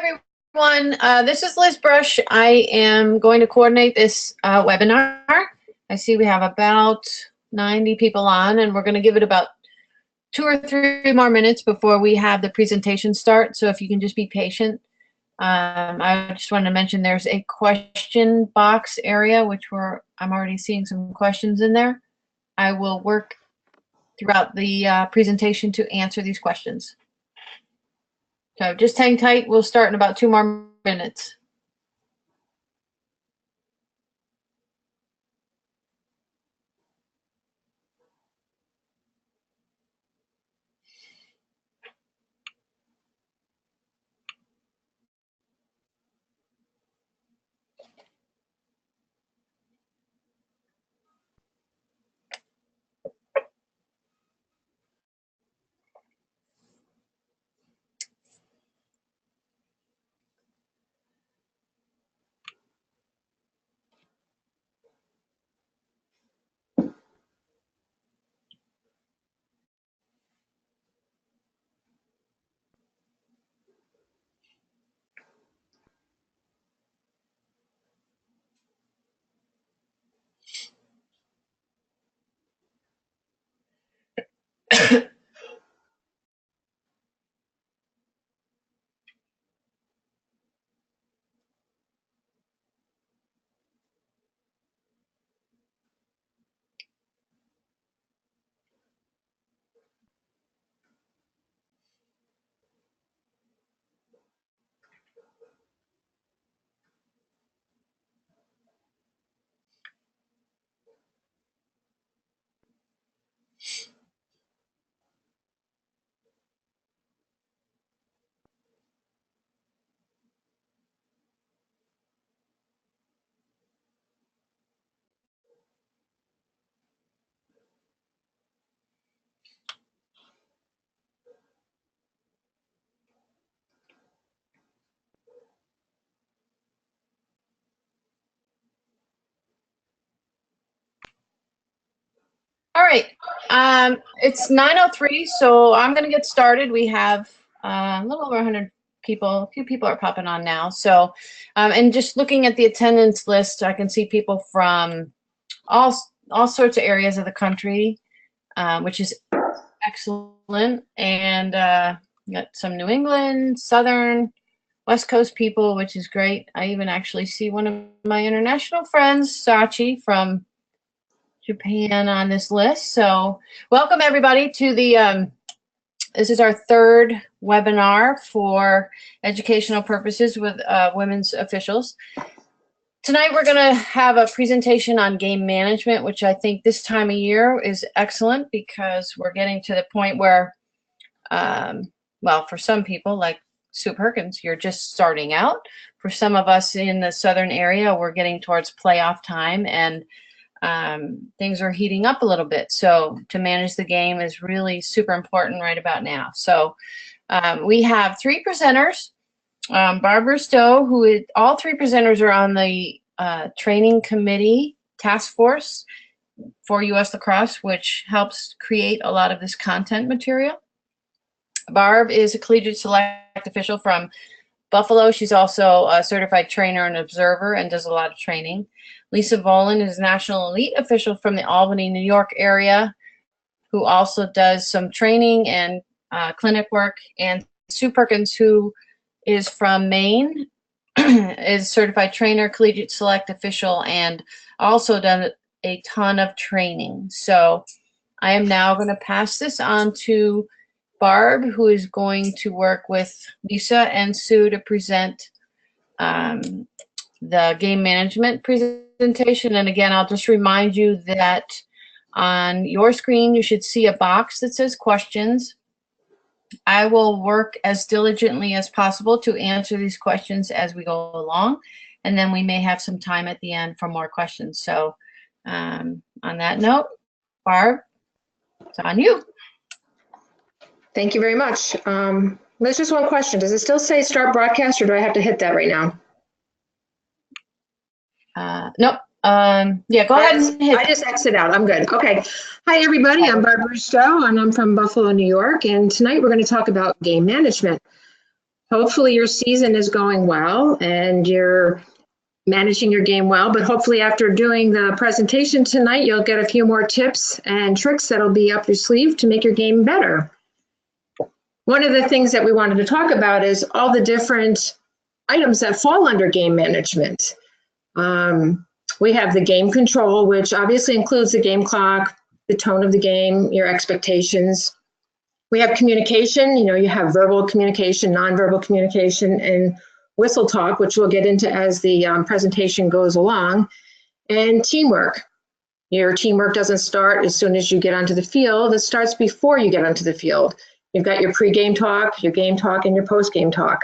everyone. This is Liz Brush. I am going to coordinate this webinar. I see we have about 90 people on, and we're going to give it about 2 or 3 more minutes before we have the presentation start. So if you can just be patient. I just wanted to mention there's a question box area, which I'm already seeing some questions in there. I will work throughout the presentation to answer these questions. So just hang tight. We'll start in about 2 more minutes. All right, it's 9:03, so I'm going to get started. We have a little over 100 people. A few people are popping on now. So, and just looking at the attendance list, I can see people from all sorts of areas of the country, which is excellent. And got some New England, Southern, West Coast people, which is great. I even actually see one of my international friends, Sachi, from Japan on this list. So welcome everybody to the, this is our 3rd webinar for educational purposes with women's officials. Tonight we're gonna have a presentation on game management, which I think this time of year is excellent because we're getting to the point where, well, for some people like Sue Perkins, you're just starting out. For some of us in the Southern area, we're getting towards playoff time and things are heating up a little bit. So to manage the game is really super important right about now. So we have 3 presenters. Barbara Stowe, all 3 presenters are on the training committee task force for U.S. Lacrosse, which helps create a lot of this content material. Barb is a collegiate select official from Buffalo. She's also a certified trainer and observer and does a lot of training. Lisa Volan is a national elite official from the Albany, New York area, who also does some training and clinic work. And Sue Perkins, who is from Maine, is certified trainer, collegiate select official, and also done a ton of training. So I am now going to pass this on to Barb, who is going to work with Lisa and Sue to present the game management presentation. And again, I'll just remind you that on your screen, you should see a box that says questions. I will work as diligently as possible to answer these questions as we go along. And then we may have some time at the end for more questions. So on that note, Barb, it's on you. Thank you very much. There's just one question. Does it still say start broadcast or do I have to hit that right now? Nope. Yeah, go ahead and hit. I just exit out. I'm good. Okay. Hi, everybody. I'm Barbara Stowe, and I'm from Buffalo, New York. And tonight we're going to talk about game management. Hopefully your season is going well and you're managing your game well, but hopefully after doing the presentation tonight, you'll get a few more tips and tricks that'll be up your sleeve to make your game better. One of the things that we wanted to talk about is all the different items that fall under game management. We have the game control, which obviously includes the game clock, the tone of the game, your expectations. We have communication, you have verbal communication, nonverbal communication, and whistle talk, which we'll get into as the presentation goes along, and teamwork. Your teamwork doesn't start as soon as you get onto the field. It starts before you get onto the field. You've got your pre-game talk, your game talk, and your post-game talk.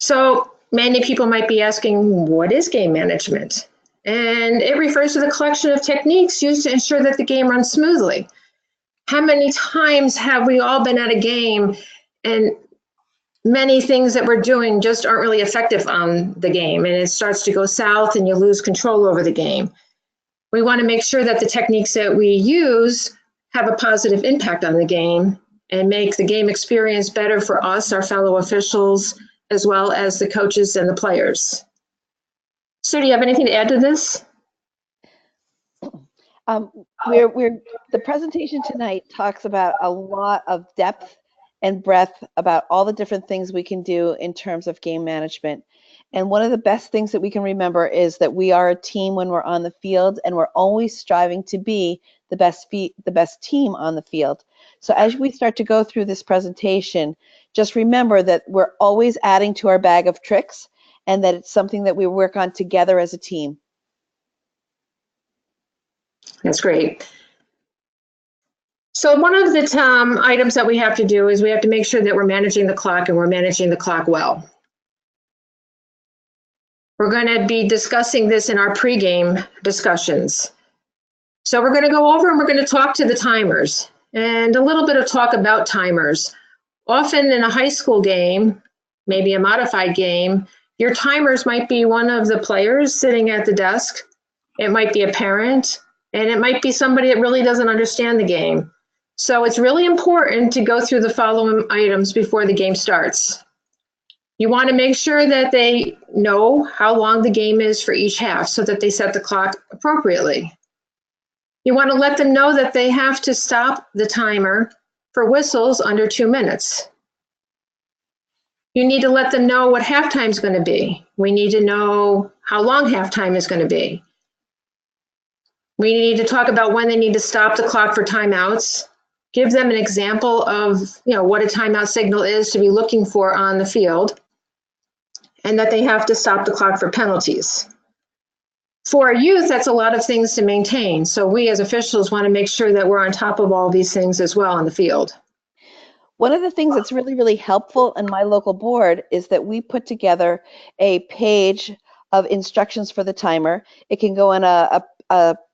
So many people might be asking, what is game management? And it refers to the collection of techniques used to ensure that the game runs smoothly. How many times have we all been at a game and many things that we're doing just aren't really effective on the game, and it starts to go south and you lose control over the game? We want to make sure that the techniques that we use have a positive impact on the game and make the game experience better for us, our fellow officials, as well as the coaches and the players. Sue, do you have anything to add to this? The presentation tonight talks about a lot of depth and breadth about all the different things we can do in terms of game management. And one of the best things that we can remember is that we are a team when we're on the field, and we're always striving to be the best team on the field. So as we start to go through this presentation, just remember that we're always adding to our bag of tricks, and that it's something that we work on together as a team. That's great. So one of the items that we have to do is we have to make sure that we're managing the clock, and we're managing the clock well. We're going to be discussing this in our pregame discussions. So we're going to go over and we're going to talk to the timers and a little bit of talk about timers. Often in a high school game, maybe a modified game, your timers might be one of the players sitting at the desk. It might be a parent, and it might be somebody that really doesn't understand the game. So it's really important to go through the following items before the game starts. You want to make sure that they know how long the game is for each half so that they set the clock appropriately. You want to let them know that they have to stop the timer for whistles under 2 minutes. You need to let them know what halftime is going to be. We need to know how long halftime is going to be. We need to talk about when they need to stop the clock for timeouts. Give them an example of what a timeout signal is to be looking for on the field, and that they have to stop the clock for penalties. For our youth, that's a lot of things to maintain. So we as officials want to make sure that we're on top of all these things as well on the field. One of the things that's really, really helpful in my local board is that we put together a page of instructions for the timer. It can go in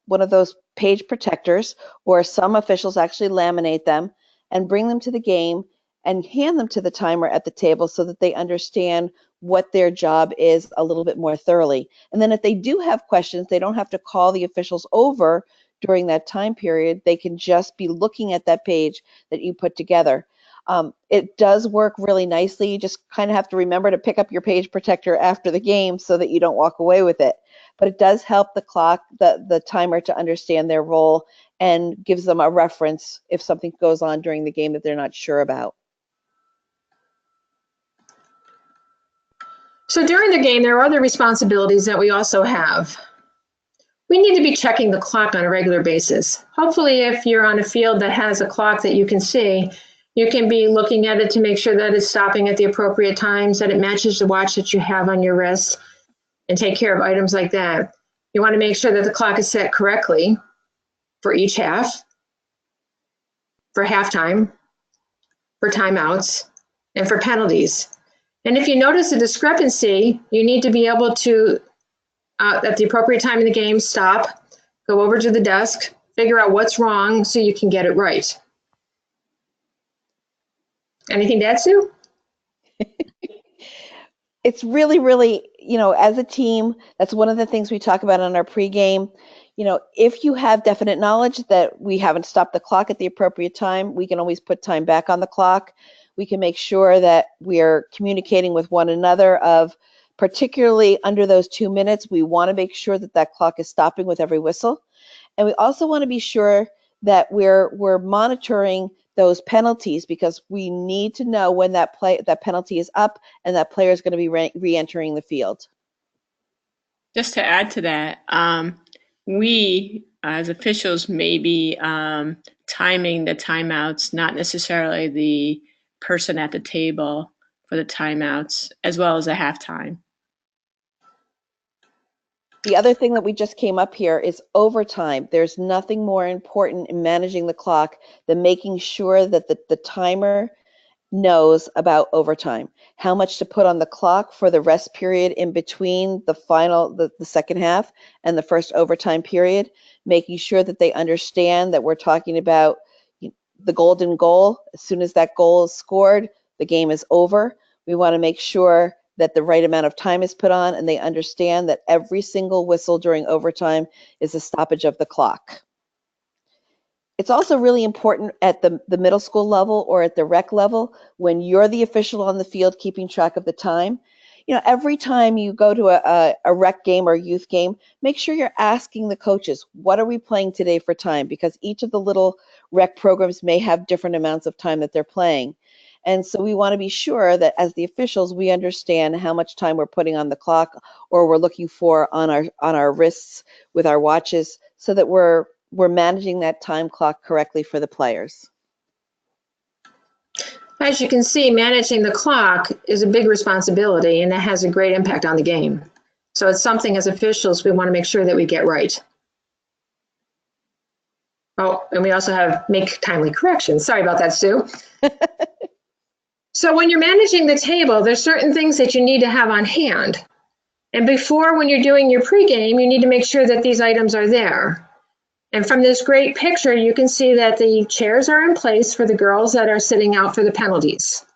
one of those page protectors, or some officials actually laminate them and bring them to the game and hand them to the timer at the table so that they understand what their job is a little bit more thoroughly. And then if they do have questions, they don't have to call the officials over during that time period. They can just be looking at that page that you put together. It does work really nicely. You just kind of have to remember to pick up your page protector after the game so that you don't walk away with it. But it does help the timer to understand their role, and gives them a reference if something goes on during the game that they're not sure about. So during the game, there are other responsibilities that we also have. We need to be checking the clock on a regular basis. Hopefully, if you're on a field that has a clock that you can see, you can be looking at it to make sure that it's stopping at the appropriate times, that it matches the watch that you have on your wrist, and take care of items like that. You want to make sure that the clock is set correctly for each half, for halftime, for timeouts, and for penalties. And if you notice a discrepancy, you need to be able to, at the appropriate time in the game, stop, go over to the desk, figure out what's wrong so you can get it right. Anything to add, Sue? It's really, really, as a team, that's one of the things we talk about on our pregame. If you have definite knowledge that we haven't stopped the clock at the appropriate time, we can always put time back on the clock. We can make sure that we are communicating with one another particularly under those 2 minutes, we want to make sure that that clock is stopping with every whistle. And we also want to be sure that we're monitoring those penalties, because we need to know when that penalty is up and that player is going to be re-entering the field. Just to add to that, we as officials may be timing the timeouts, not necessarily the person at the table for the timeouts, as well as a halftime. The other thing that we just came up here is overtime. There's nothing more important in managing the clock than making sure that the timer knows about overtime, how much to put on the clock for the rest period in between the second half and the first overtime period, making sure that they understand that we're talking about the golden goal. As soon as that goal is scored, the game is over. We want to make sure that the right amount of time is put on, and they understand that every single whistle during overtime is a stoppage of the clock. It's also really important at the middle school level or at the rec level, when you're the official on the field keeping track of the time. Every time you go to a rec game or youth game, make sure you're asking the coaches, what are we playing today for time? Because each of the little rec programs may have different amounts of time that they're playing. And so we want to be sure that as the officials, we understand how much time we're putting on the clock, or we're looking for on our wrists with our watches, so that we're managing that time clock correctly for the players. As you can see, managing the clock is a big responsibility, and it has a great impact on the game. So it's something as officials we want to make sure that we get right. Oh, and we also have make timely corrections. Sorry about that, Sue. So when you're managing the table, there's certain things that you need to have on hand. And before, when you're doing your pregame, you need to make sure that these items are there. And from this great picture, you can see that the chairs are in place for the girls that are sitting out for the penalties.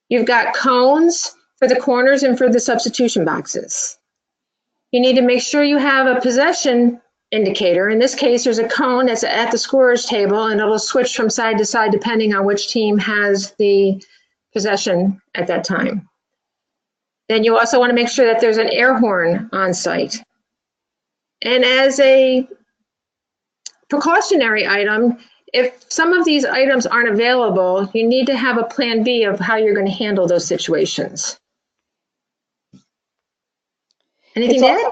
You've got cones for the corners and for the substitution boxes. You need to make sure you have a possession indicator. In this case, there's a cone that's at the scorer's table, and it'll switch from side to side depending on which team has the possession at that time. Then you also want to make sure that there's an air horn on site. And as a precautionary item, if some of these items aren't available, you need to have a plan B of how you're going to handle those situations. Anything to add?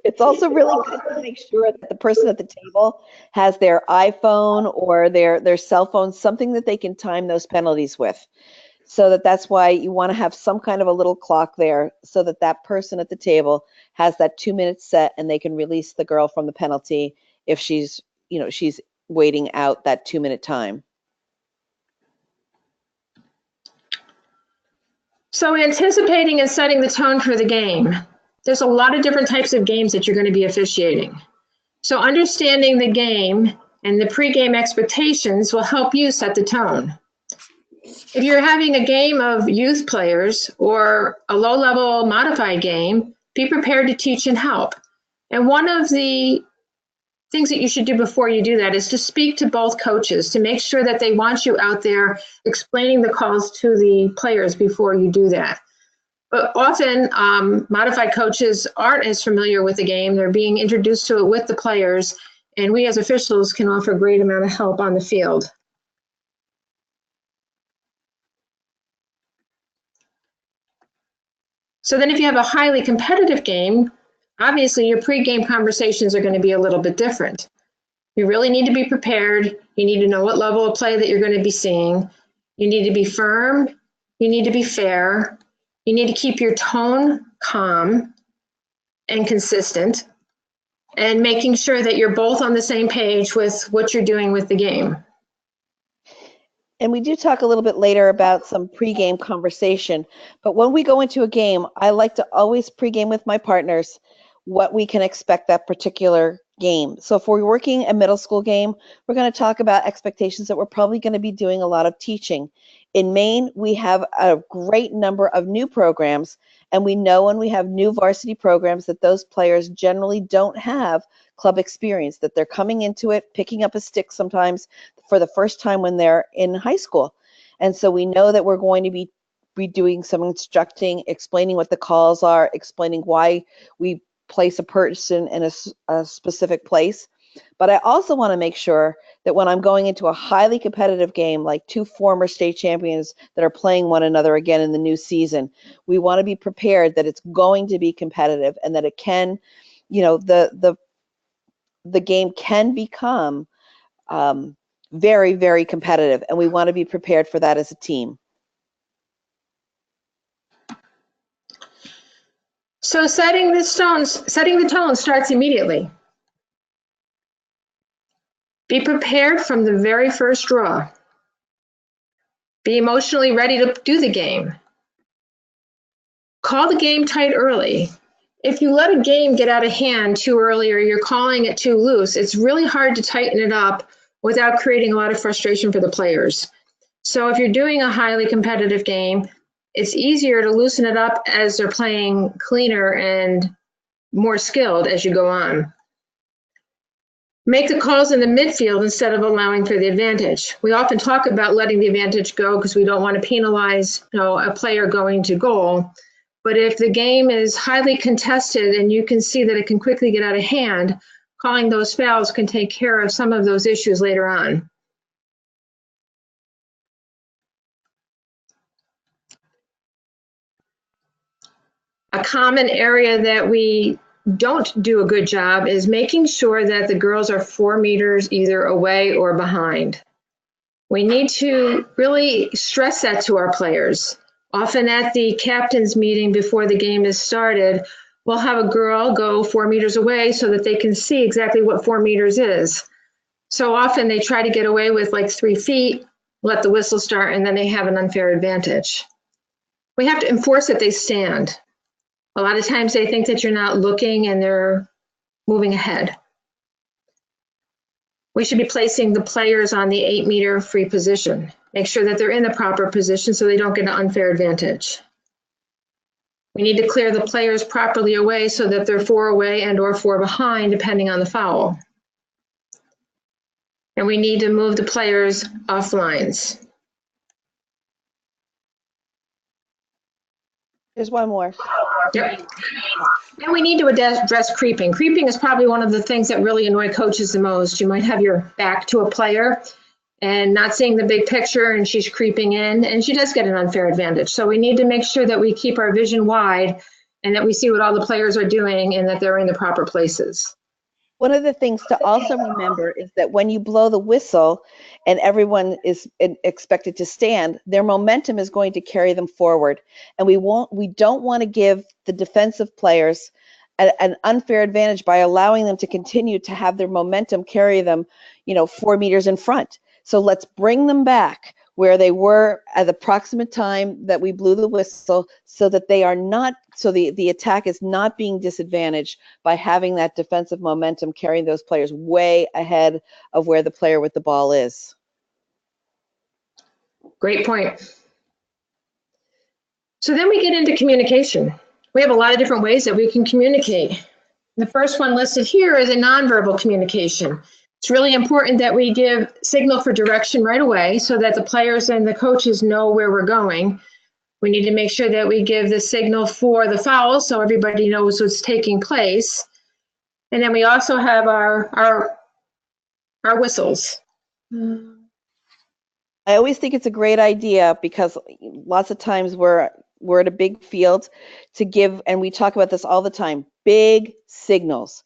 It's also really good to make sure that the person at the table has their iPhone or their cell phone, something that they can time those penalties with. So that's why you want to have some kind of a little clock there, so that that person at the table has that 2 minutes set, and they can release the girl from the penalty if she's waiting out that 2 minute time. So anticipating and setting the tone for the game. There's a lot of different types of games that you're going to be officiating. So understanding the game and the pregame expectations will help you set the tone. If you're having a game of youth players or a low-level modified game, be prepared to teach and help. And one of the things that you should do before you do that is to speak to both coaches to make sure that they want you out there explaining the calls to the players before you do that. But often, modified coaches aren't as familiar with the game. They're being introduced to it with the players, and we as officials can offer a great amount of help on the field. So then if you have a highly competitive game, obviously your pregame conversations are going to be a little bit different. You really need to be prepared. You need to know what level of play that you're going to be seeing. You need to be firm. You need to be fair. You need to keep your tone calm and consistent, and making sure that you're both on the same page with what you're doing with the game. And we do talk a little bit later about some pregame conversation, but when we go into a game, I like to always pregame with my partners what we can expect that particular game. So if we're working a middle school game, we're going to talk about expectations that we're probably going to be doing a lot of teaching. In Maine, we have a great number of new programs, And we know when we have new varsity programs that those players generally don't have club experience, that they're coming into it, picking up a stick sometimes for the first time when they're in high school. And so we know that we're going to be doing some instructing, explaining what the calls are, explaining why we place a person in a specific place. But I also want to make sure that when I'm going into a highly competitive game, like two former state champions that are playing one another again in the new season, we want to be prepared that it's going to be competitive and that it can, the game can become very, very competitive. And we want to be prepared for that as a team. So setting the tone starts immediately. Be prepared from the very first draw. Be emotionally ready to do the game. Call the game tight early. If you let a game get out of hand too early or you're calling it too loose, it's really hard to tighten it up without creating a lot of frustration for the players. So if you're doing a highly competitive game, it's easier to loosen it up as they're playing cleaner and more skilled as you go on. Make the calls in the midfield instead of allowing for the advantage. We often talk about letting the advantage go because we don't want to penalize, a player going to goal. But if the game is highly contested and you can see that it can quickly get out of hand, calling those fouls can take care of some of those issues later on. A common area that we don't do a good job is making sure that the girls are 4 meters either away or behind. We need to really stress that to our players. Often at the captain's meeting before the game is started, we'll have a girl go 4 meters away so that they can see exactly what 4 meters is. So often they try to get away with like 3 feet, let the whistle start, and then they have an unfair advantage. We have to enforce that they stand. A lot of times they think that you're not looking and they're moving ahead. We should be placing the players on the 8-meter free position. Make sure that they're in the proper position so they don't get an unfair advantage. We need to clear the players properly away so that they're 4 away and or 4 behind, depending on the foul. And we need to move the players off lines. There's one more. Yep. And we need to address creeping. Creeping is probably one of the things that really annoy coaches the most. You might have your back to a player and not seeing the big picture, and she's creeping in, and she does get an unfair advantage. So we need to make sure that we keep our vision wide and that we see what all the players are doing and that they're in the proper places. One of the things to also remember is that when you blow the whistle and everyone is expected to stand, their momentum is going to carry them forward. And we don't want to give the defensive players an unfair advantage by allowing them to continue to have their momentum carry them, 4 meters in front. So let's bring them back where they were at the proximate time that we blew the whistle so that they are not, so the attack is not being disadvantaged by having that defensive momentum carrying those players way ahead of where the player with the ball is. Great point. So then we get into communication. We have a lot of different ways that we can communicate. The first one listed here is a nonverbal communication. It's really important that we give signal for direction right away so that the players and the coaches know where we're going. We need to make sure that we give the signal for the foul so everybody knows what's taking place. And then we also have our whistles. I always think it's a great idea because lots of times we're at a big field to give, and we talk about this all the time, big signals.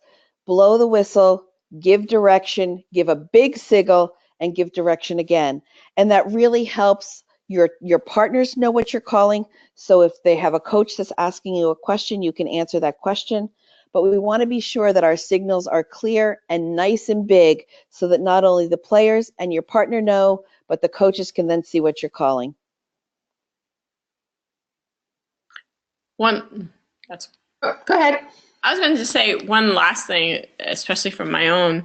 Blow the whistle, give direction, give a big signal, and give direction again. And that really helps your partners know what you're calling. So if they have a coach that's asking you a question, you can answer that question. But we want to be sure that our signals are clear and nice and big so that not only the players and your partner know, but the coaches can then see what you're calling. Go ahead. I was going to say one last thing, especially from my own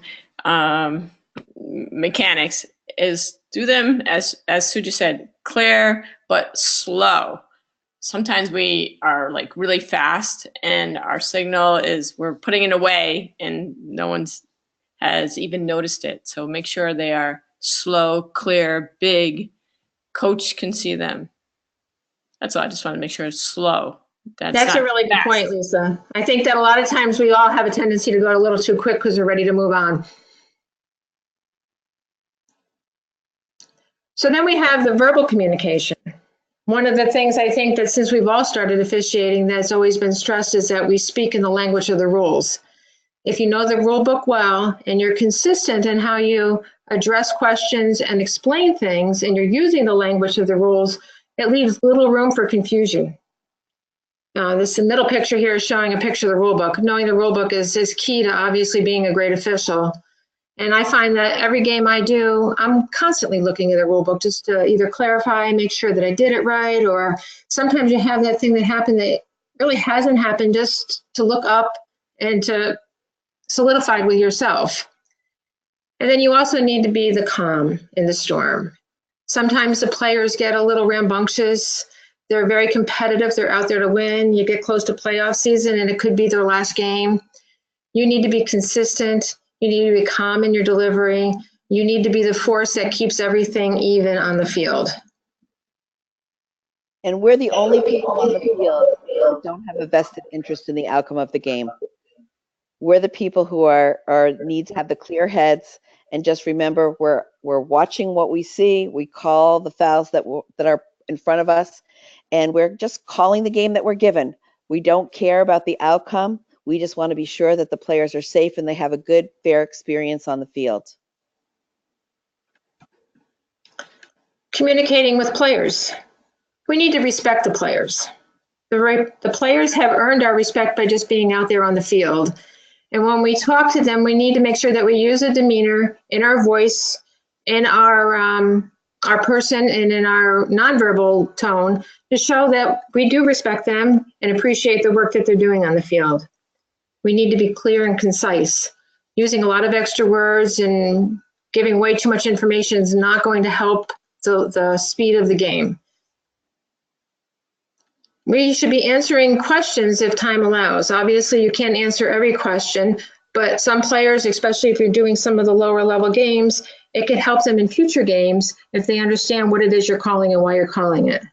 mechanics, is do them, as Suja said, clear but slow. sometimes we are like really fast and our signal is we're putting it away and no one's has even noticed it. So make sure they are slow, clear, big. Coach can see them. That's all. I just want to make sure it's slow. That's a really good point, Lisa. I think that a lot of times we all have a tendency to go a little too quick because we're ready to move on. So then we have the verbal communication. One of the things I think that since we've all started officiating that's always been stressed is that we speak in the language of the rules. If you know the rule book well and you're consistent in how you address questions and explain things and you're using the language of the rules, it leaves little room for confusion. This middle picture here is showing a picture of the rule book. Knowing the rule book is key to obviously being a great official. And I find that every game I do, I'm constantly looking at the rule book just to either clarify, make sure that I did it right, or sometimes you have that thing that happened that really hasn't happened, just to look up and to solidify with yourself. And then you also need to be the calm in the storm. Sometimes the players get a little rambunctious. They're very competitive. They're out there to win. You get close to playoff season and it could be their last game. You need to be consistent. You need to be calm in your delivery. You need to be the force that keeps everything even on the field. And we're the only people on the field that don't have a vested interest in the outcome of the game. We're the people who need to have the clear heads and just remember we're watching what we see. We call the fouls that are in front of us, and we're just calling the game that we're given. We don't care about the outcome. We just want to be sure that the players are safe and they have a good, fair experience on the field. Communicating with players. We need to respect the players. The players have earned our respect by just being out there on the field. And when we talk to them, we need to make sure that we use a demeanor in our voice, in our person, and in our nonverbal tone to show that we do respect them and appreciate the work that they're doing on the field. We need to be clear and concise. Using a lot of extra words and giving way too much information is not going to help the speed of the game. We should be answering questions if time allows. Obviously, you can't answer every question, but some players, especially if you're doing some of the lower level games, it can help them in future games if they understand what it is you're calling and why you're calling it.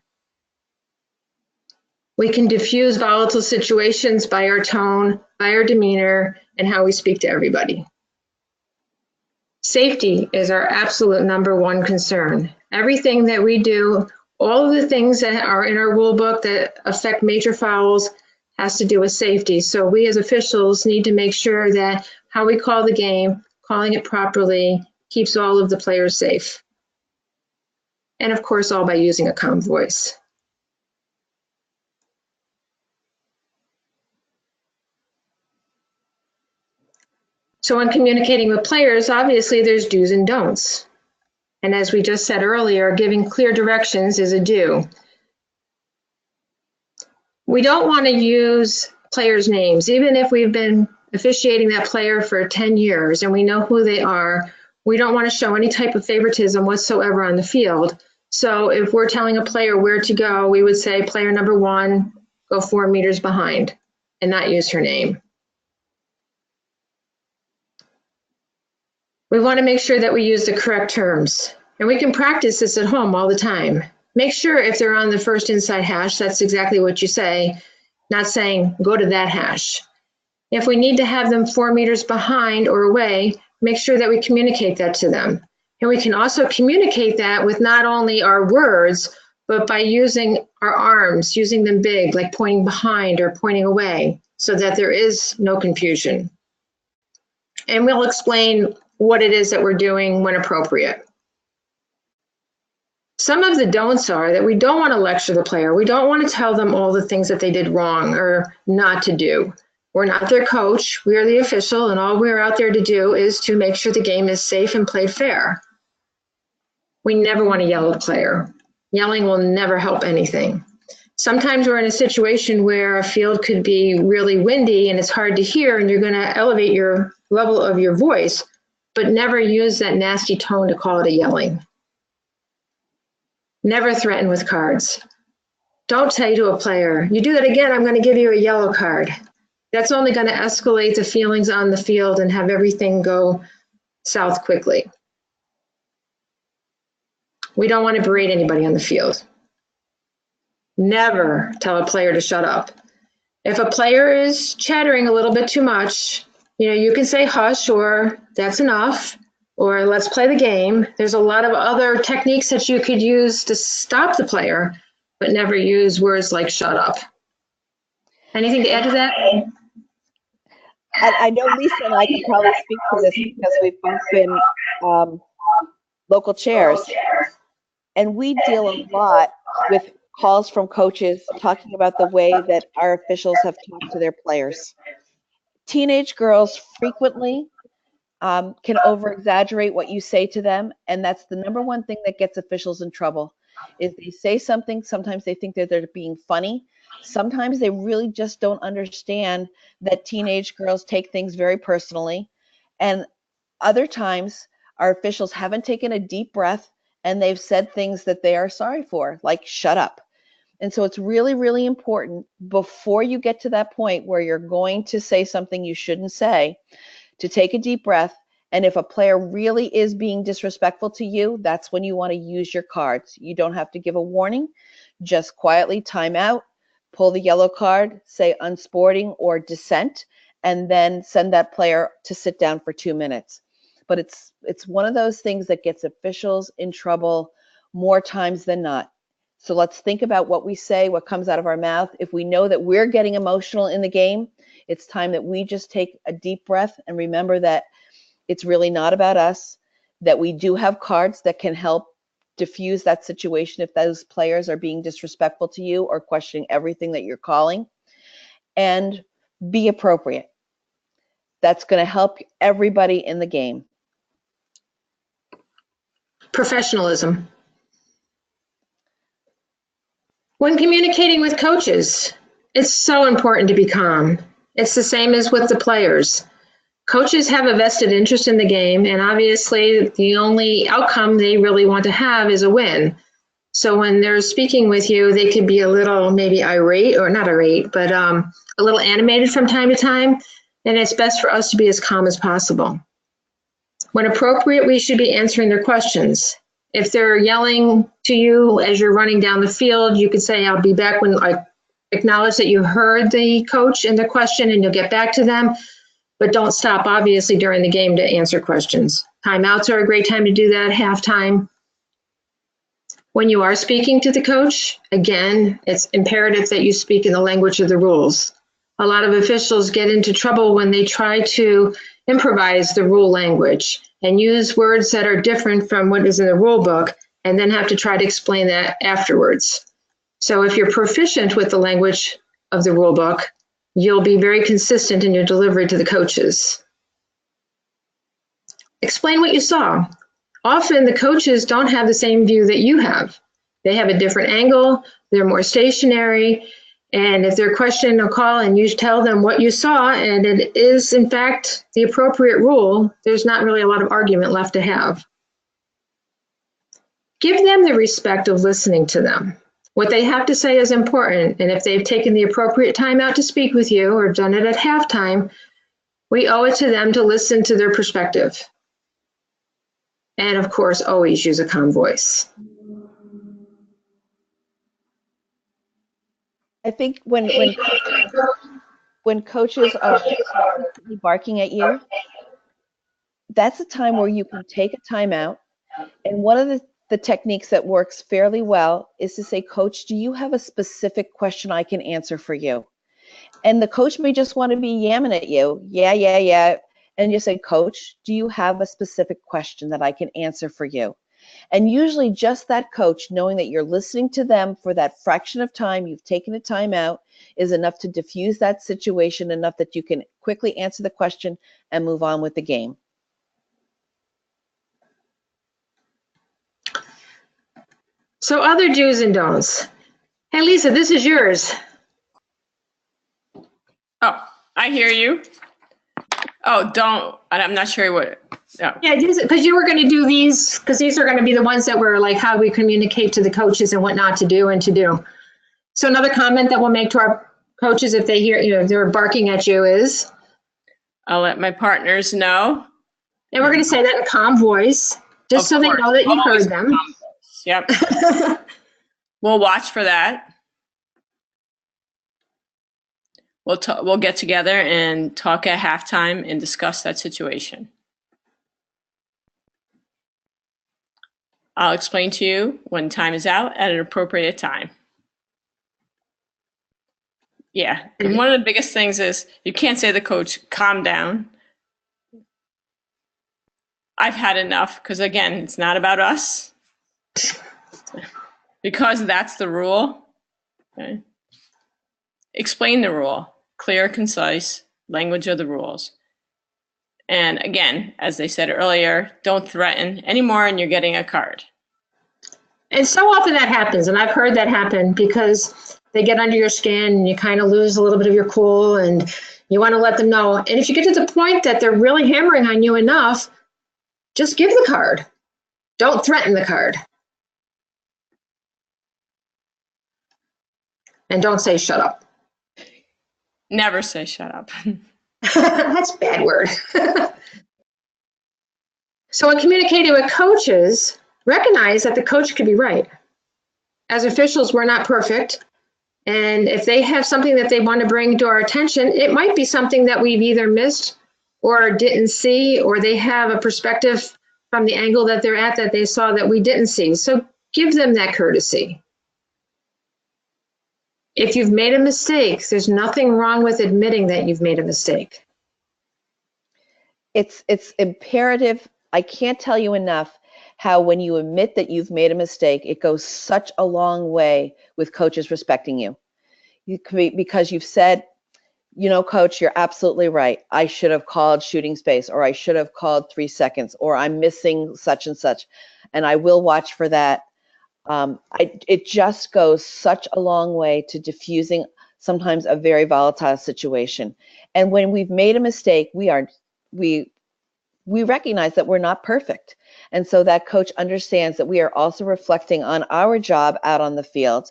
We can diffuse volatile situations by our tone, by our demeanor, and how we speak to everybody. Safety is our absolute #1 concern. Everything that we do, all of the things that are in our rule book that affect major fouls has to do with safety. So we as officials need to make sure that how we call the game, calling it properly, keeps all of the players safe. And of course, all by using a calm voice. So when communicating with players, obviously there's do's and don'ts. And as we just said earlier, giving clear directions is a do. We don't want to use players' names. Even if we've been officiating that player for 10 years and we know who they are, we don't want to show any type of favoritism whatsoever on the field. So if we're telling a player where to go, we would say player #1, go 4 meters behind, and not use her name. We want to make sure that we use the correct terms, and we can practice this at home all the time. Make sure if they're on the first inside hash, that's exactly what you say, not saying go to that hash. If we need to have them 4 meters behind or away, make sure that we communicate that to them. And we can also communicate that with not only our words, but by using our arms, using them big, like pointing behind or pointing away, so that there is no confusion. And we'll explain what it is that we're doing when appropriate. Some of the don'ts are that we don't want to lecture the player. We don't want to tell them all the things that they did wrong or not to do. We're not their coach. We are the official, and all we're out there to do is to make sure the game is safe and played fair. We never want to yell at the player. Yelling will never help anything. Sometimes we're in a situation where a field could be really windy and it's hard to hear, and you're going to elevate your level of your voice, but never use that nasty tone to call it a yelling. Never threaten with cards. Don't say to a player, you do that again, I'm going to give you a yellow card. That's only going to escalate the feelings on the field and have everything go south quickly. We don't want to berate anybody on the field. Never tell a player to shut up. If a player is chattering a little bit too much, you can say hush, or that's enough, or let's play the game. There's a lot of other techniques that you could use to stop the player, but never use words like shut up. Anything to add to that? I know Lisa and I can probably speak to this because we've both been local chairs, and we deal a lot with calls from coaches talking about the way that our officials have talked to their players. Teenage girls frequently can over-exaggerate what you say to them, and that's the number one thing that gets officials in trouble. Is they say something, sometimes they think that they're being funny, sometimes they really just don't understand that teenage girls take things very personally, and other times our officials haven't taken a deep breath and they've said things that they are sorry for, like shut up. And so it's really, really important before you get to that point where you're going to say something you shouldn't say, to take a deep breath. And if a player really is being disrespectful to you, that's when you want to use your cards. You don't have to give a warning, just quietly time out, pull the yellow card, say unsporting or dissent, and then send that player to sit down for 2 minutes. But it's one of those things that gets officials in trouble more times than not. So let's think about what we say, what comes out of our mouth. If we know that we're getting emotional in the game, it's time that we just take a deep breath and remember that it's really not about us, that we do have cards that can help diffuse that situation if those players are being disrespectful to you or questioning everything that you're calling, and be appropriate. That's going to help everybody in the game. Professionalism. When communicating with coaches, it's so important to be calm. It's the same as with the players. Coaches have a vested interest in the game, and obviously the only outcome they really want to have is a win. So when they're speaking with you, they could be a little maybe irate, or not irate, but a little animated from time to time, and it's best for us to be as calm as possible. When appropriate, we should be answering their questions. If they're yelling to you as you're running down the field, you could say, I'll be back when I acknowledge that you heard the coach and the question, and you'll get back to them. But don't stop, obviously, during the game to answer questions. Timeouts are a great time to do that, halftime. When you are speaking to the coach, again, it's imperative that you speak in the language of the rules. A lot of officials get into trouble when they try to improvise the rule language and use words that are different from what is in the rule book, and then have to try to explain that afterwards. So if you're proficient with the language of the rule book, you'll be very consistent in your delivery to the coaches. Explain what you saw. Often the coaches don't have the same view that you have. They have a different angle, they're more stationary, and if they're questioning a call and you tell them what you saw and it is in fact the appropriate rule, there's not really a lot of argument left to have. Give them the respect of listening to them. What they have to say is important, and if they've taken the appropriate time out to speak with you or done it at halftime, we owe it to them to listen to their perspective. And of course, always use a calm voice. I think when coaches are constantly barking at you, that's a time where you can take a timeout. And one of the techniques that works fairly well is to say, Coach, do you have a specific question I can answer for you? And the coach may just want to be yamming at you. Yeah. And you say, Coach, do you have a specific question that I can answer for you? And usually just that coach, knowing that you're listening to them for that fraction of time, you've taken a time out, is enough to diffuse that situation, enough that you can quickly answer the question and move on with the game. So other do's and don'ts. Hey, Lisa, this is yours. Oh, I hear you. Oh, don't. I'm not sure what. Oh. Yeah, because you were going to do these, because these are going to be the ones that were like how we communicate to the coaches and what not to do and to do. So another comment that we'll make to our coaches if they hear, they're barking at you is, I'll let my partners know. and we're going to say that in a calm voice, just Of so they course. know that you Always heard them. Yep. We'll watch for that. We'll get together and talk at halftime and discuss that situation. I'll explain to you when time is out at an appropriate time. Yeah, and one of the biggest things is you can't say to the coach, calm down. I've had enough, because again, it's not about us. Because that's the rule. Okay. Explain the rule, clear, concise, language of the rules. And again, as they said earlier, don't threaten anymore and you're getting a card. And so often that happens, and I've heard that happen because they get under your skin and you kind of lose a little bit of your cool and you want to let them know. And if you get to the point that they're really hammering on you enough, just give the card. Don't threaten the card. And don't say shut up. Never say shut up. That's a bad word. So in communicating with coaches, recognize that the coach could be right. As officials, we're not perfect. And if they have something that they want to bring to our attention, it might be something that we've either missed or didn't see, or they have a perspective from the angle that they're at that they saw that we didn't see. So give them that courtesy. If you've made a mistake, there's nothing wrong with admitting that you've made a mistake. It's imperative. I can't tell you enough how when you admit that you've made a mistake, it goes such a long way with coaches respecting you. Because you've said, coach, you're absolutely right. I should have called shooting space, or I should have called 3 seconds, or I'm missing such and such, and I will watch for that. It just goes such a long way to diffusing sometimes a very volatile situation. And when we've made a mistake, we recognize that we're not perfect. And so that coach understands that we are also reflecting on our job out on the field.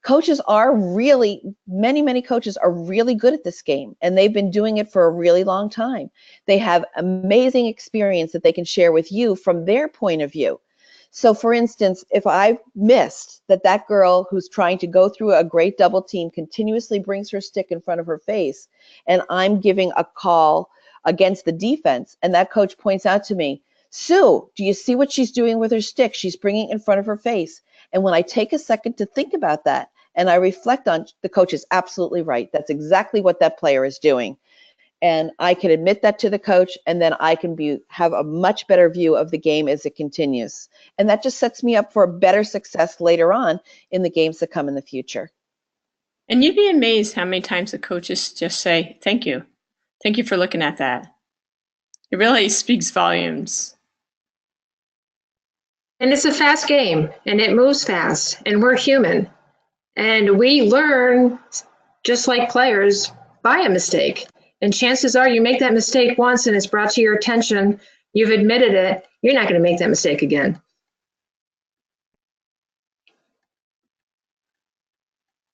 Coaches are many coaches are really good at this game, and they've been doing it for a really long time. They have amazing experience that they can share with you from their point of view. So for instance, if I missed that girl who's trying to go through a great double team continuously brings her stick in front of her face, and I'm giving a call against the defense, and that coach points out to me, Sue, do you see what she's doing with her stick? She's bringing it in front of her face. And when I take a second to think about that, and I reflect on, the coach is absolutely right. That's exactly what that player is doing. And I can admit that to the coach, and then I can have a much better view of the game as it continues. And that just sets me up for better success later on in the games that come in the future. And you'd be amazed how many times the coaches just say, thank you. Thank you for looking at that. It really speaks volumes. And it's a fast game, and it moves fast, and we're human. And we learn, just like players, by a mistake. And chances are you make that mistake once and it's brought to your attention, you've admitted it, you're not going to make that mistake again.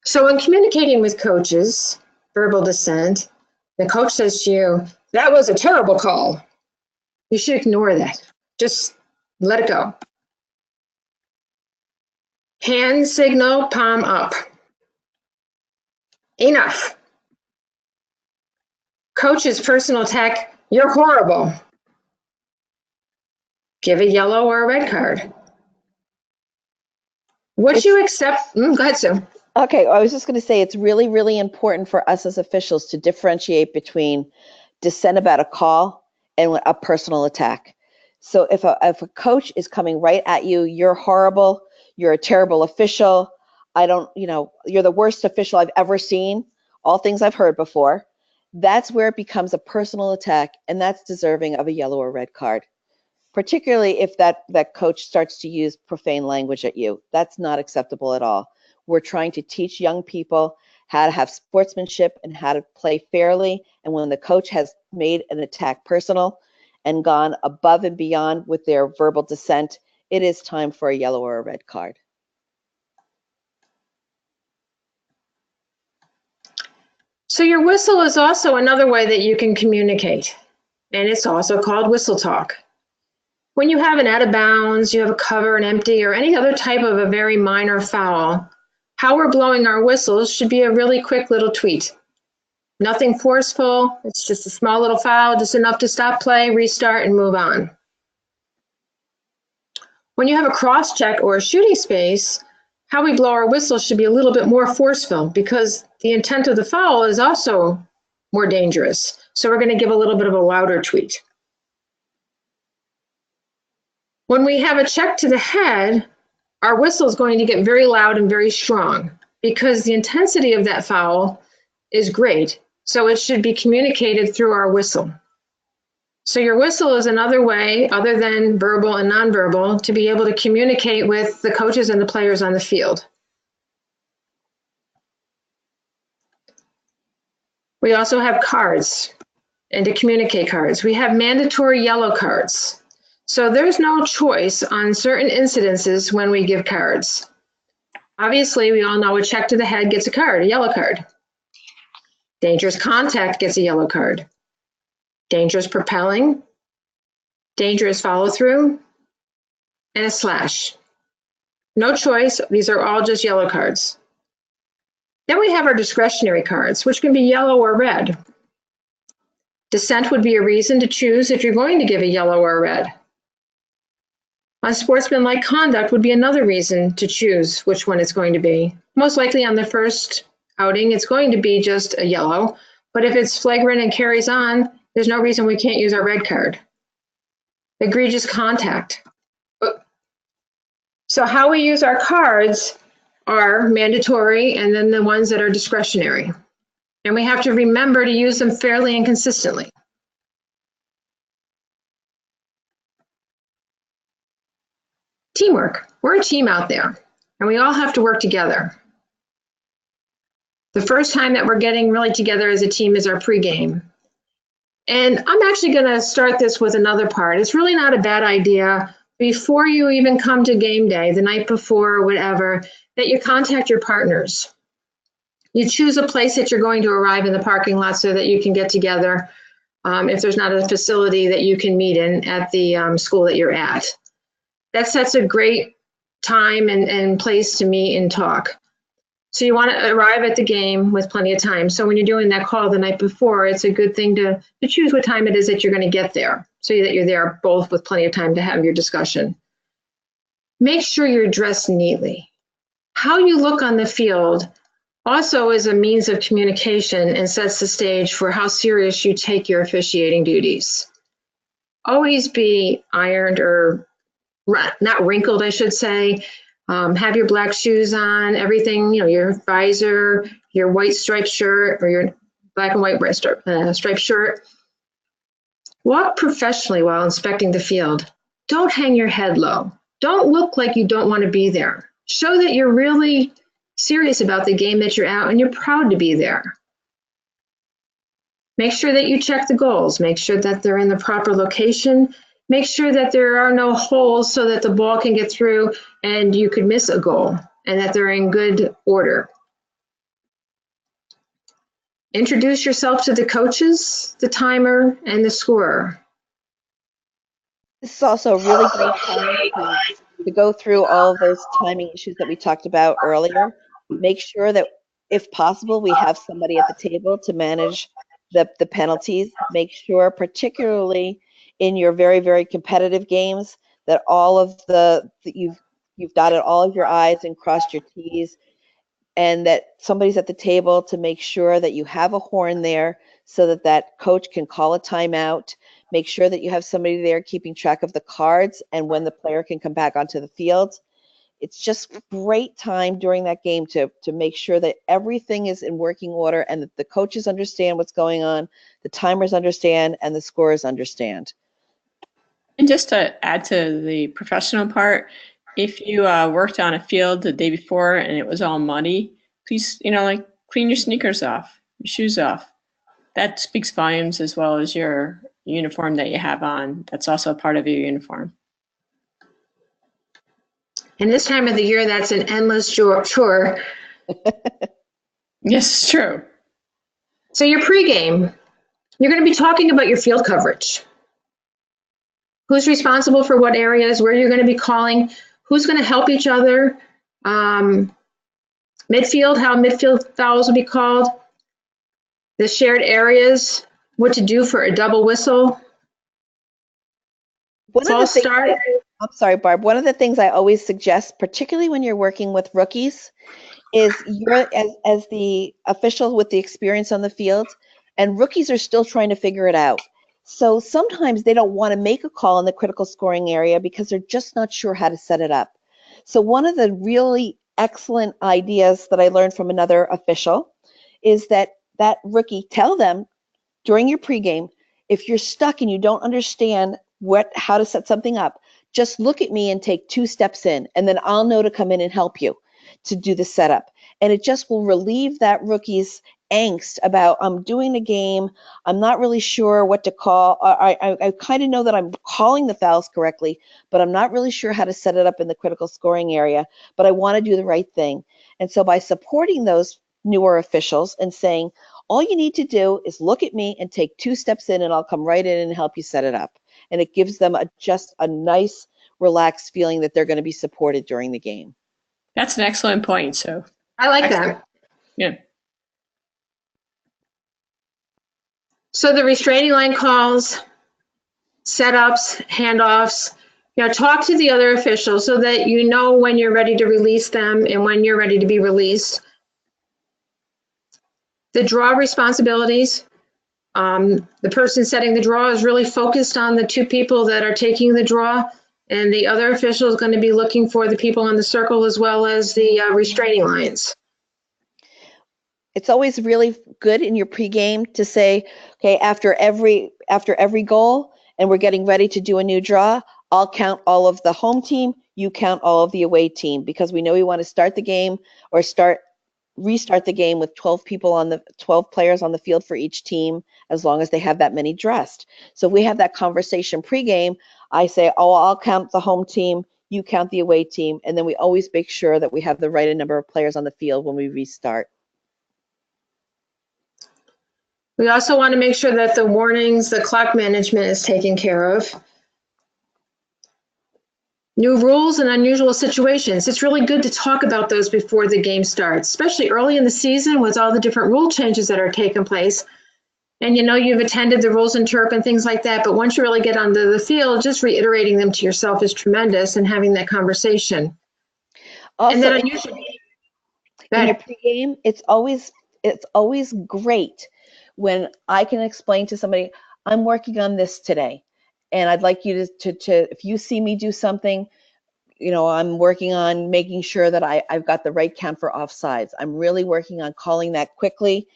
So when communicating with coaches, verbal dissent, the coach says to you, that was a terrible call. You should ignore that. Just let it go. Hand signal, palm up. Enough. Coach's personal attack, you're horrible. Give a yellow or a red card. Would you accept? Go ahead, Sue. Okay, I was just going to say it's really, really important for us as officials to differentiate between dissent about a call and a personal attack. So if a coach is coming right at you, you're horrible, you're a terrible official, you're the worst official I've ever seen, all things I've heard before, that's where it becomes a personal attack, and that's deserving of a yellow or red card. Particularly if that coach starts to use profane language at you. That's not acceptable at all. We're trying to teach young people how to have sportsmanship and how to play fairly. And when the coach has made an attack personal and gone above and beyond with their verbal dissent, it is time for a yellow or a red card. So your whistle is also another way that you can communicate, and it's also called whistle talk. When you have an out of bounds, you have a cover, an empty, or any other type of a very minor foul, how we're blowing our whistles should be a really quick little tweet. Nothing forceful, it's just a small little foul, just enough to stop play, restart, and move on. When you have a cross check or a shooting space, how we blow our whistle should be a little bit more forceful because the intent of the foul is also more dangerous. So we're going to give a little bit of a louder tweet. When we have a check to the head, our whistle is going to get very loud and very strong because the intensity of that foul is great. So it should be communicated through our whistle. So your whistle is another way, other than verbal and nonverbal, to be able to communicate with the coaches and the players on the field. We also have cards, and to communicate cards. We have mandatory yellow cards. So there's no choice on certain incidences when we give cards. Obviously, we all know a check to the head gets a card, a yellow card. Dangerous contact gets a yellow card. Dangerous propelling, dangerous follow through, and a slash. No choice, these are all just yellow cards. Then we have our discretionary cards, which can be yellow or red. Dissent would be a reason to choose if you're going to give a yellow or a red. Unsportsmanlike conduct would be another reason to choose which one it's going to be. Most likely on the first outing, it's going to be just a yellow, but if it's flagrant and carries on, there's no reason we can't use our red card. Egregious contact. So how we use our cards are mandatory and then the ones that are discretionary. And we have to remember to use them fairly and consistently. Teamwork. We're a team out there, and we all have to work together. The first time that we're getting really together as a team is our pregame. And I'm actually going to start this with another part. It's really not a bad idea before you even come to game day, the night before or whatever, that you contact your partners. You choose a place that you're going to arrive in the parking lot so that you can get together if there's not a facility that you can meet in at the school that you're at. That sets a great time and place to meet and talk. So you want to arrive at the game with plenty of time. So when you're doing that call the night before, it's a good thing to choose what time it is that you're going to get there so that you're there both with plenty of time to have your discussion. Make sure you're dressed neatly. How you look on the field also is a means of communication and sets the stage for how serious you take your officiating duties. Always be ironed or not wrinkled, I should say. Have your black shoes on, everything, your visor, your white striped shirt, or your black and white striped shirt. Walk professionally while inspecting the field. Don't hang your head low. Don't look like you don't want to be there. Show that you're really serious about the game that you're out and you're proud to be there. Make sure that you check the goals. Make sure that they're in the proper location. Make sure that there are no holes so that the ball can get through and you could miss a goal, and that they're in good order. Introduce yourself to the coaches, the timer, and the scorer. This is also a really great time to go through all of those timing issues that we talked about earlier. Make sure that, if possible, we have somebody at the table to manage the penalties. Make sure, particularly in your very, very competitive games, that all of you've dotted all of your I's and crossed your T's, and that somebody's at the table to make sure that you have a horn there so that that coach can call a timeout. Make sure that you have somebody there keeping track of the cards and when the player can come back onto the field. It's just great time during that game to make sure that everything is in working order and that the coaches understand what's going on, the timers understand, and the scorers understand. And just to add to the professional part, if you worked on a field the day before and it was all muddy, please, clean your sneakers off, your shoes off. That speaks volumes, as well as your uniform that you have on. That's also a part of your uniform. And this time of the year, that's an endless chore. Yes, it's true. So your pregame, you're going to be talking about your field coverage. Who's responsible for what areas, where you're going to be calling, who's going to help each other, midfield, how midfield fouls will be called, the shared areas, what to do for a double whistle. False start. I'm sorry, Barb. One of the things I always suggest, particularly when you're working with rookies, is you're as the official with the experience on the field, and rookies are still trying to figure it out. So sometimes they don't want to make a call in the critical scoring area because they're just not sure how to set it up. So one of the really excellent ideas that I learned from another official is that rookie, tell them during your pregame, if you're stuck and you don't understand how to set something up, just look at me and take 2 steps in, and then I'll know to come in and help you to do the setup. And it just will relieve that rookie's angst about, I'm doing the game, I'm not really sure what to call. I kind of know that I'm calling the fouls correctly, but I'm not really sure how to set it up in the critical scoring area, but I want to do the right thing. And so by supporting those newer officials and saying, all you need to do is look at me and take 2 steps in, and I'll come right in and help you set it up. And it gives them just a nice, relaxed feeling that they're going to be supported during the game. That's an excellent point. So I like that. Yeah. So the restraining line calls, setups, handoffs, talk to the other officials so that you know when you're ready to release them and when you're ready to be released. The draw responsibilities. The person setting the draw is really focused on the 2 people that are taking the draw, and the other official is going to be looking for the people on the circle as well as the restraining lines. It's always really good in your pregame to say, okay, after every goal, and we're getting ready to do a new draw, I'll count all of the home team, you count all of the away team, because we know we want to start the game or restart the game with 12 players on the field for each team, as long as they have that many dressed. So if we have that conversation pregame, I say, oh, I'll count the home team, you count the away team, and then we always make sure that we have the right number of players on the field when we restart. We also want to make sure that the warnings, the clock management is taken care of. New rules and unusual situations. It's really good to talk about those before the game starts, especially early in the season with all the different rule changes that are taking place. And you've attended the rules in Turk and things like that, but once you really get onto the field, just reiterating them to yourself is tremendous, and having that conversation. Also, and then in your pregame, it's always great when I can explain to somebody, I'm working on this today, and I'd like you to if you see me do something, I'm working on making sure that I've got the right count for offsides. I'm really working on calling that quickly,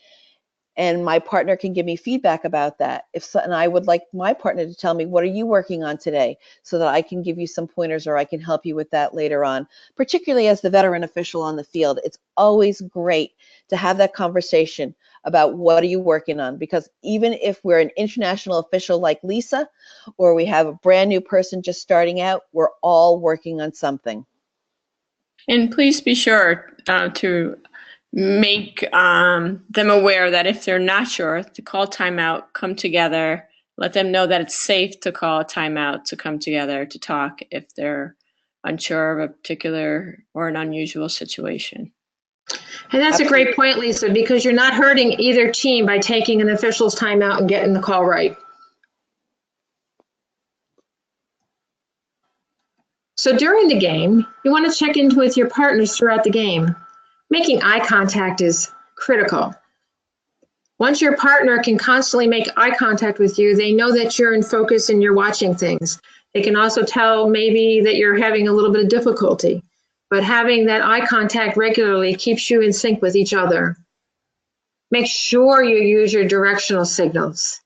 and my partner can give me feedback about that. And I would like my partner to tell me, what are you working on today, so that I can give you some pointers, or I can help you with that later on. Particularly as the veteran official on the field, it's always great to have that conversation about what are you working on, because even if we're an international official like Lisa, or we have a brand new person just starting out, we're all working on something. And please be sure to make them aware that if they're not sure to call timeout, come together, let them know that it's safe to call a timeout, to come together to talk if they're unsure of a particular or an unusual situation. And that's a great point, Lisa, because you're not hurting either team by taking an official's timeout and getting the call right. So during the game, you want to check in with your partners throughout the game. Making eye contact is critical. Once your partner can constantly make eye contact with you, they know that you're in focus and you're watching things. They can also tell maybe that you're having a little bit of difficulty, but having that eye contact regularly keeps you in sync with each other. Make sure you use your directional signals.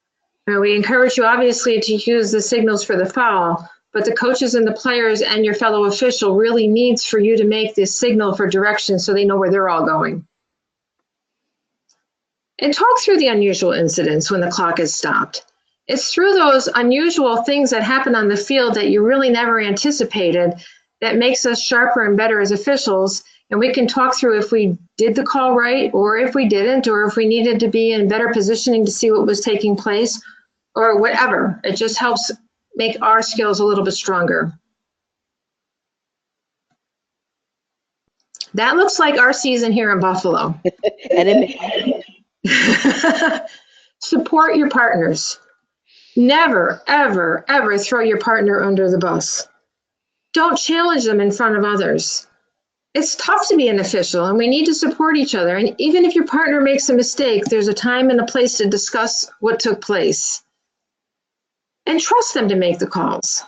Now, we encourage you obviously to use the signals for the foul, but the coaches and the players and your fellow official really needs for you to make this signal for direction so they know where they're all going. And talk through the unusual incidents when the clock is stopped. It's through those unusual things that happen on the field that you really never anticipated that makes us sharper and better as officials and we can talk through if we did the call right, or if we didn't, or if we needed to be in better positioning to see what was taking place, or whatever. It just helps make our skills a little bit stronger. That looks like our season here in Buffalo. And it Support your partners. Never, ever, ever throw your partner under the bus. Don't challenge them in front of others. It's tough to be an official, and we need to support each other. And even if your partner makes a mistake, there's a time and a place to discuss what took place. And trust them to make the calls.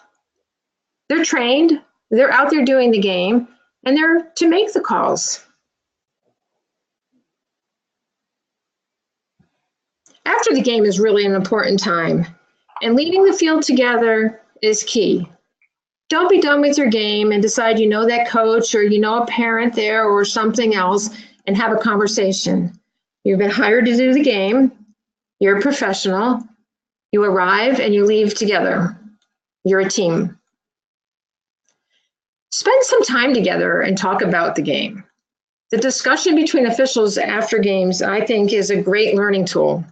They're trained, they're out there doing the game, and they're to make the calls. After the game is really an important time, and leading the field together is key. Don't be done with your game and decide you know that coach or you know a parent there or something else and have a conversation. You've been hired to do the game. You're a professional. You arrive and you leave together. You're a team. Spend some time together and talk about the game. The discussion between officials after games, I think, is a great learning tool.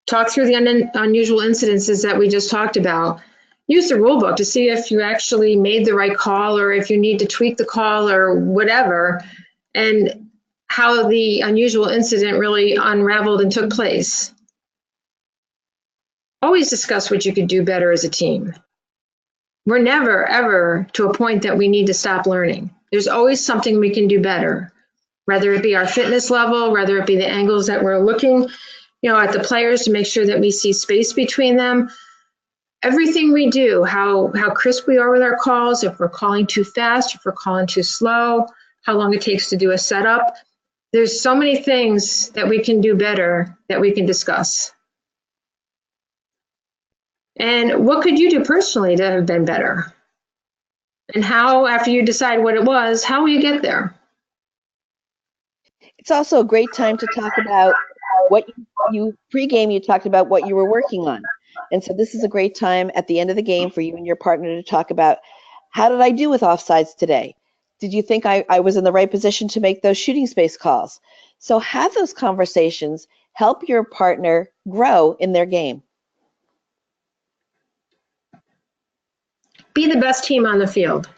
Talk through the unusual incidences that we just talked about. Use the rule book to see if you actually made the right call or if you need to tweak the call or whatever, and how the unusual incident really unraveled and took place. Always discuss what you could do better as a team. We're never, ever to a point that we need to stop learning. There's always something we can do better, whether it be our fitness level, whether it be the angles that we're looking, at the players to make sure that we see space between them. Everything we do, how crisp we are with our calls, if we're calling too fast, if we're calling too slow, how long it takes to do a setup. There's so many things that we can do better that we can discuss. And what could you do personally to have been better? And how, after you decide what it was, how will you get there? It's also a great time to talk about what you pregame, you talked about what you were working on. And so this is a great time at the end of the game for you and your partner to talk about, how did I do with offsides today? Did you think I was in the right position to make those shooting space calls? So have those conversations, help your partner grow in their game. Be the best team on the field.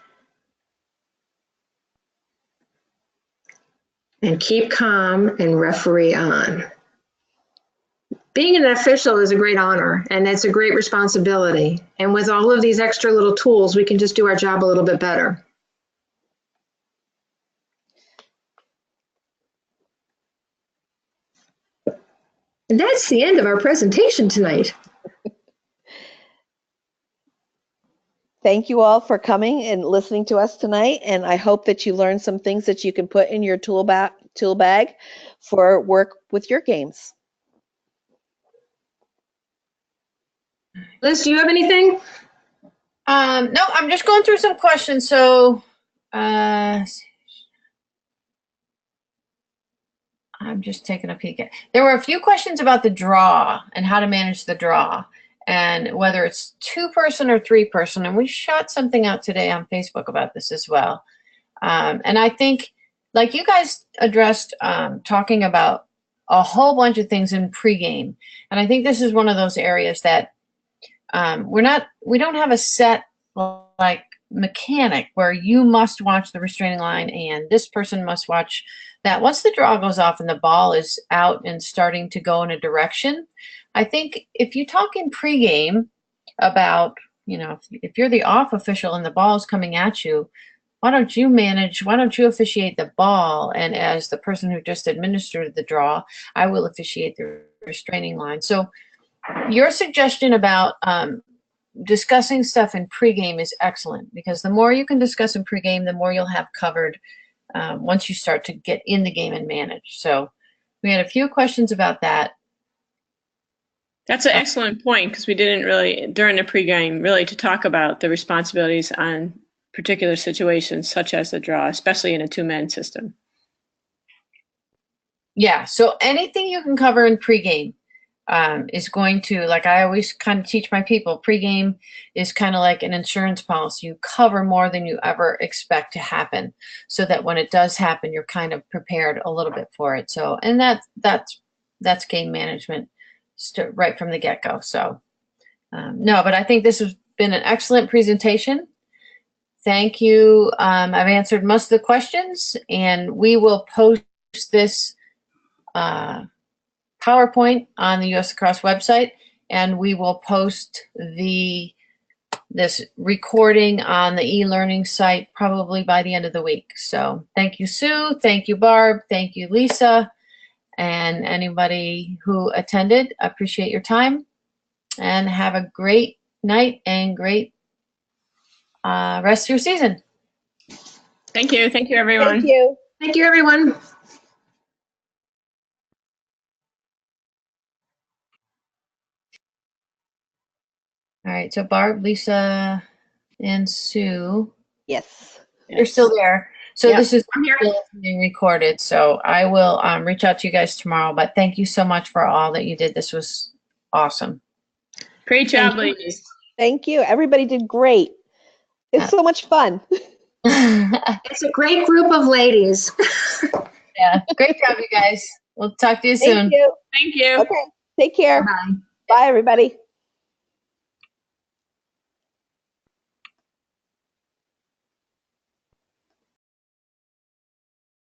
And keep calm and referee on. Being an official is a great honor and it's a great responsibility. And with all of these extra little tools, we can just do our job a little bit better. And that's the end of our presentation tonight. Thank you all for coming and listening to us tonight. And I hope that you learned some things that you can put in your tool bag for work with your games. Liz, do you have anything? No, I'm just going through some questions. So I'm just taking a peek at. There were a few questions about the draw and how to manage the draw, and whether it's 2-person or 3-person. And we shot something out today on Facebook about this as well. And I think, like you guys addressed, talking about a whole bunch of things in pregame. And I think this is one of those areas that we don't have a set like mechanic where you must watch the restraining line and this person must watch that. Once the draw goes off and the ball is out and starting to go in a direction, I think if you talk in pregame about, if you're the off official and the ball is coming at you, why don't you officiate the ball? And as the person who just administered the draw, I will officiate the restraining line. So your suggestion about discussing stuff in pregame is excellent, because the more you can discuss in pregame, the more you'll have covered once you start to get in the game and manage. So we had a few questions about that. That's an excellent point, because we didn't really, during the pregame, really to talk about the responsibilities on particular situations such as the draw, especially in a 2-man system. Yeah, so anything you can cover in pregame. is going to, like I always kind of teach my people, pregame is kind of like an insurance policy. You cover more than you ever expect to happen, so that when it does happen, you're kind of prepared a little bit for it. So, and that's game management right from the get-go. So, no, but I think this has been an excellent presentation. Thank you. I've answered most of the questions, and we will post this PowerPoint on the US Lacrosse website, and we will post this recording on the e-learning site probably by the end of the week. So thank you, Sue. Thank you, Barb. Thank you, Lisa. And anybody who attended, appreciate your time, and have a great night and great rest of your season. Thank you. Thank you, everyone. Thank you. Thank you, everyone. All right, so Barb, Lisa, and Sue, Yes. you're still there. So Yep. this is I'm here. still being recorded, so I will reach out to you guys tomorrow, but thank you so much for all that you did. This was awesome. Great job, Thank you. ladies. Thank you. Everybody did great. It's so much fun. It's a great group of ladies. Yeah, great job, you guys. We'll talk to you soon. Thank you. Thank you. Okay. Take care. Bye. Bye, everybody.